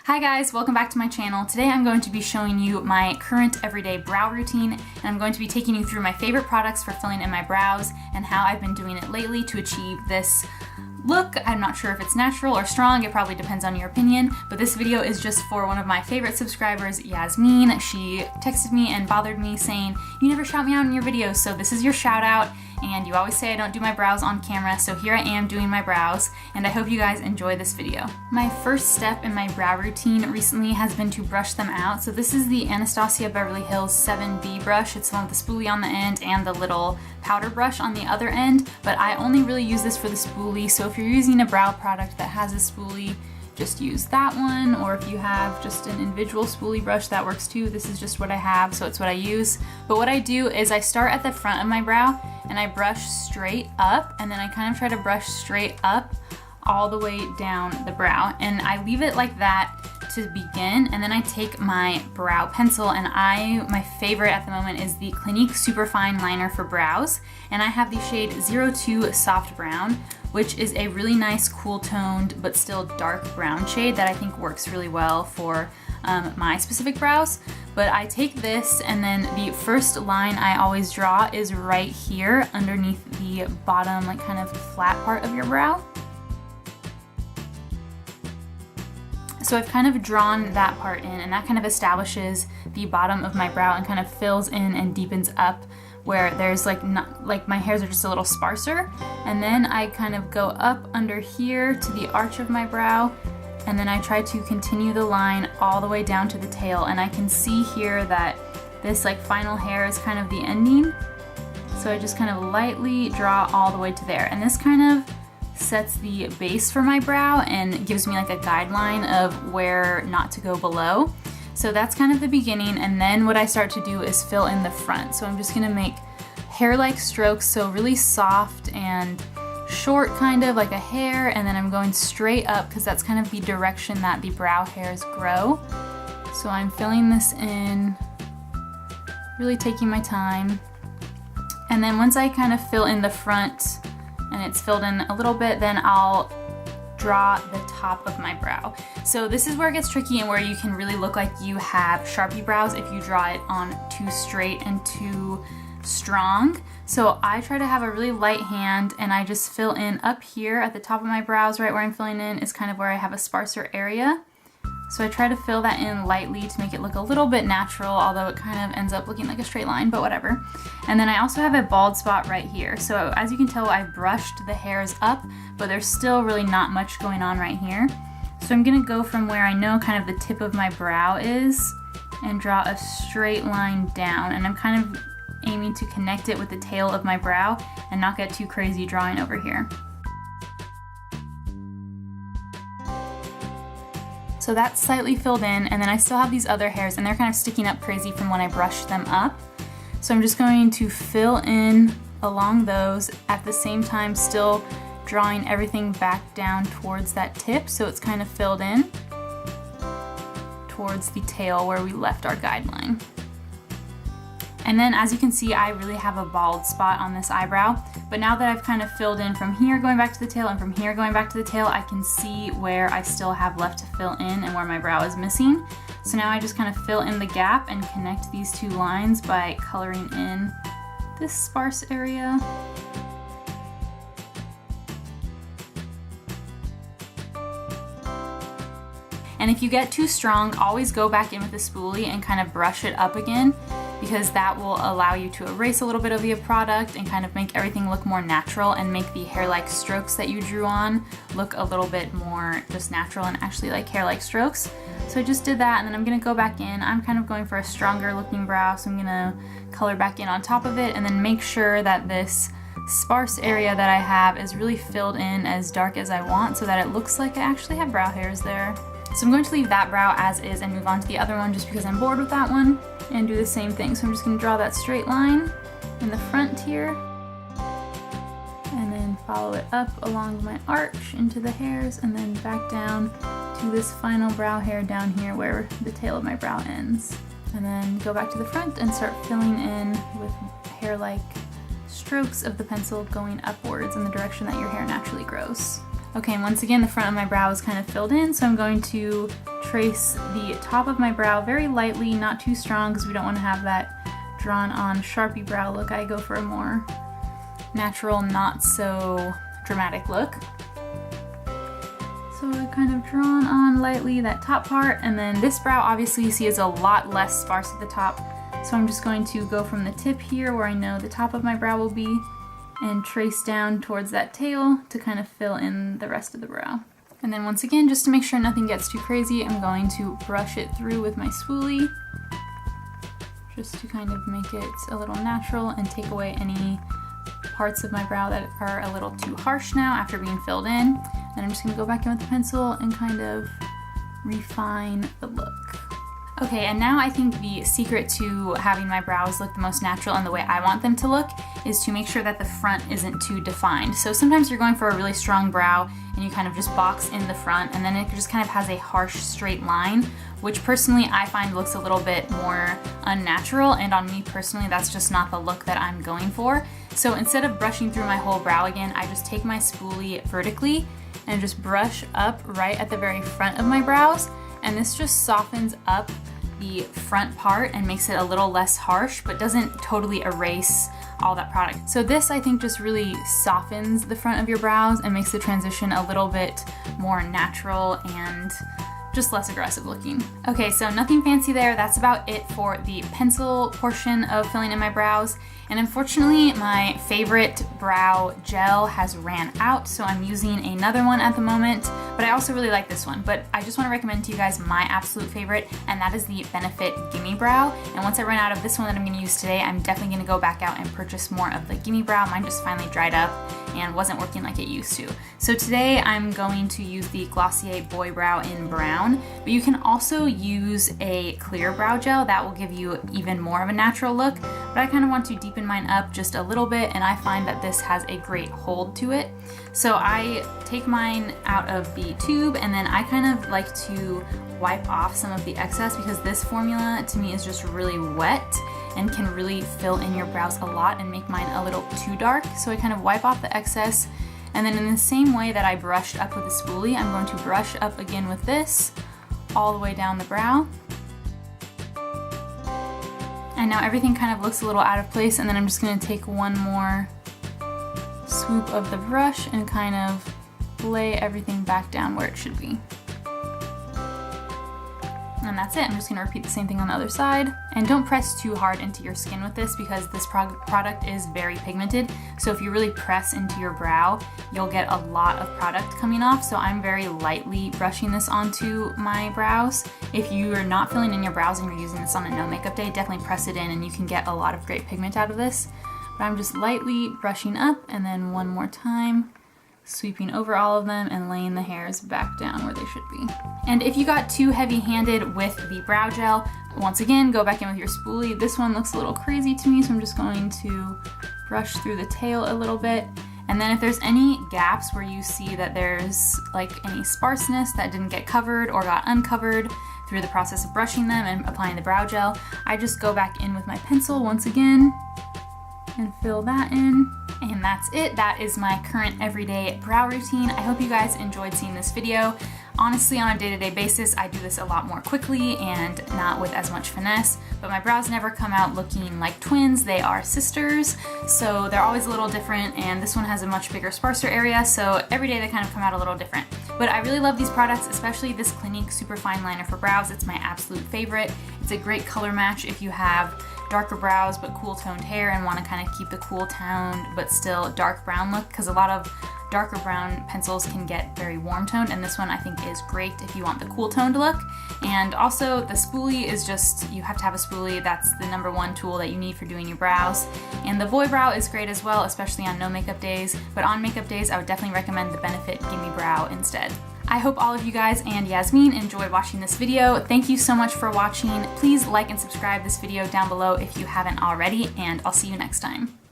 Hi guys, welcome back to my channel. Today I'm going to be showing you my current everyday brow routine, and I'm going to be taking you through my favorite products for filling in my brows and how I've been doing it lately to achieve this look. I'm not sure if it's natural or strong, it probably depends on your opinion, but this video is just for one of my favorite subscribers, Yasmine. She texted me and bothered me saying, "You never shout me out in your videos, so this is your shout out. And you always say I don't do my brows on camera, so here I am doing my brows, and I hope you guys enjoy this video." My first step in my brow routine recently has been to brush them out. So this is the Anastasia Beverly Hills 7B brush. It's the one with the spoolie on the end and the little powder brush on the other end, but I only really use this for the spoolie, so if you're using a brow product that has a spoolie, just use that one, or if you have just an individual spoolie brush, that works too. This is just what I have, so it's what I use. But what I do is I start at the front of my brow and I brush straight up, and then I kind of try to brush straight up all the way down the brow, and I leave it like that to begin, and then I take my brow pencil, and my favorite at the moment is the Clinique Superfine Liner for Brows, and I have the shade 02 Soft Brown, which is a really nice cool toned but still dark brown shade that I think works really well for my specific brows. But I take this, and then the first line I always draw is right here underneath the bottom, like kind of flat part of your brow. So I've kind of drawn that part in, and that kind of establishes the bottom of my brow and kind of fills in and deepens up where there's like my hairs are just a little sparser. And then I kind of go up under here to the arch of my brow, and then I try to continue the line all the way down to the tail, and I can see here that this like final hair is kind of the ending. So I just kind of lightly draw all the way to there, and this kind of sets the base for my brow and gives me like a guideline of where not to go below. So that's kind of the beginning, and then what I start to do is fill in the front. So I'm just gonna make hair-like strokes, so really soft and short, kind of like a hair, and then I'm going straight up because that's kind of the direction that the brow hairs grow. So I'm filling this in, really taking my time. And then once I kind of fill in the front and it's filled in a little bit, then I'll draw the top of my brow. So this is where it gets tricky and where you can really look like you have Sharpie brows if you draw it on too straight and too strong. So I try to have a really light hand, and I just fill in up here at the top of my brows. Right where I'm filling in is kind of where I have a sparser area. So I try to fill that in lightly to make it look a little bit natural, although it kind of ends up looking like a straight line, but whatever. And then I also have a bald spot right here. So as you can tell, I brushed the hairs up, but there's still really not much going on right here. So I'm gonna go from where I know kind of the tip of my brow is and draw a straight line down, and I'm kind of aiming to connect it with the tail of my brow and not get too crazy drawing over here. So that's slightly filled in, and then I still have these other hairs, and they're kind of sticking up crazy from when I brushed them up. So I'm just going to fill in along those, at the same time still drawing everything back down towards that tip, so it's kind of filled in towards the tail where we left our guideline. And then as you can see, I really have a bald spot on this eyebrow, but now that I've kind of filled in from here going back to the tail and from here going back to the tail, I can see where I still have left to fill in and where my brow is missing. So now I just kind of fill in the gap and connect these two lines by coloring in this sparse area. And if you get too strong, always go back in with the spoolie and kind of brush it up again, because that will allow you to erase a little bit of the product and kind of make everything look more natural and make the hair-like strokes that you drew on look a little bit more just natural and actually like hair-like strokes. So I just did that, and then I'm gonna go back in. I'm kind of going for a stronger looking brow, so I'm gonna color back in on top of it and then make sure that this sparse area that I have is really filled in as dark as I want so that it looks like I actually have brow hairs there. So I'm going to leave that brow as is and move on to the other one just because I'm bored with that one, and do the same thing. So I'm just going to draw that straight line in the front here, and then follow it up along my arch into the hairs, and then back down to this final brow hair down here where the tail of my brow ends. And then go back to the front and start filling in with hair-like strokes of the pencil going upwards in the direction that your hair naturally grows. Okay, and once again, the front of my brow is kind of filled in, so I'm going to trace the top of my brow very lightly, not too strong, because we don't want to have that drawn on Sharpie brow look. I go for a more natural, not so dramatic look. So I've kind of drawn on lightly that top part, and then this brow obviously you see is a lot less sparse at the top. So I'm just going to go from the tip here where I know the top of my brow will be and trace down towards that tail to kind of fill in the rest of the brow. And then once again, just to make sure nothing gets too crazy, I'm going to brush it through with my spoolie just to kind of make it a little natural and take away any parts of my brow that are a little too harsh now after being filled in. And I'm just gonna go back in with the pencil and kind of refine the look. Okay, and now I think the secret to having my brows look the most natural and the way I want them to look is to make sure that the front isn't too defined. So sometimes you're going for a really strong brow and you kind of just box in the front, and then it just kind of has a harsh straight line, which personally I find looks a little bit more unnatural, and on me personally that's just not the look that I'm going for. So instead of brushing through my whole brow again, I just take my spoolie vertically and just brush up right at the very front of my brows, and this just softens up the front part and makes it a little less harsh, but doesn't totally erase all that product. So this I think just really softens the front of your brows and makes the transition a little bit more natural and just less aggressive looking. Okay, so nothing fancy there. That's about it for the pencil portion of filling in my brows. And unfortunately, my favorite brow gel has ran out, so I'm using another one at the moment, but I also really like this one. But I just want to recommend to you guys my absolute favorite, and that is the Benefit Gimme Brow. And once I run out of this one that I'm going to use today, I'm definitely going to go back out and purchase more of the Gimme Brow. Mine just finally dried up and wasn't working like it used to. So today I'm going to use the Glossier Boy Brow in brown, but you can also use a clear brow gel that will give you even more of a natural look. But I kind of want to deepen mine up just a little bit, and I find that this has a great hold to it. So I take mine out of the tube, and then I kind of like to wipe off some of the excess because this formula to me is just really wet and can really fill in your brows a lot and make mine a little too dark. So I kind of wipe off the excess, and then in the same way that I brushed up with the spoolie, I'm going to brush up again with this all the way down the brow. And now everything kind of looks a little out of place, and then I'm just going to take one more swoop of the brush and kind of lay everything back down where it should be. And that's it. I'm just going to repeat the same thing on the other side. And don't press too hard into your skin with this because this product is very pigmented. So if you really press into your brow, you'll get a lot of product coming off. So I'm very lightly brushing this onto my brows. If you are not filling in your brows and you're using this on a no makeup day, definitely press it in and you can get a lot of great pigment out of this. But I'm just lightly brushing up, and then one more time, sweeping over all of them and laying the hairs back down where they should be. And if you got too heavy-handed with the brow gel, once again, go back in with your spoolie. This one looks a little crazy to me, so I'm just going to brush through the tail a little bit. And then if there's any gaps where you see that there's like any sparseness that didn't get covered or got uncovered through the process of brushing them and applying the brow gel, I just go back in with my pencil once again and fill that in. And that's it. That is my current everyday brow routine. I hope you guys enjoyed seeing this video. Honestly, on a day-to-day basis, I do this a lot more quickly and not with as much finesse, but my brows never come out looking like twins. They are sisters, so they're always a little different, and this one has a much bigger, sparser area, so every day they kind of come out a little different. But I really love these products, especially this Clinique Super Fine Liner for brows. It's my absolute favorite. It's a great color match if you have darker brows but cool toned hair and want to kind of keep the cool toned but still dark brown look, because a lot of darker brown pencils can get very warm toned, and this one I think is great if you want the cool toned look. And also the spoolie is just, you have to have a spoolie. That's the #1 tool that you need for doing your brows. And the Boy Brow is great as well, especially on no makeup days, but on makeup days I would definitely recommend the Benefit Gimme Brow instead. I hope all of you guys and Yasmine enjoyed watching this video. Thank you so much for watching. Please like and subscribe this video down below if you haven't already, and I'll see you next time.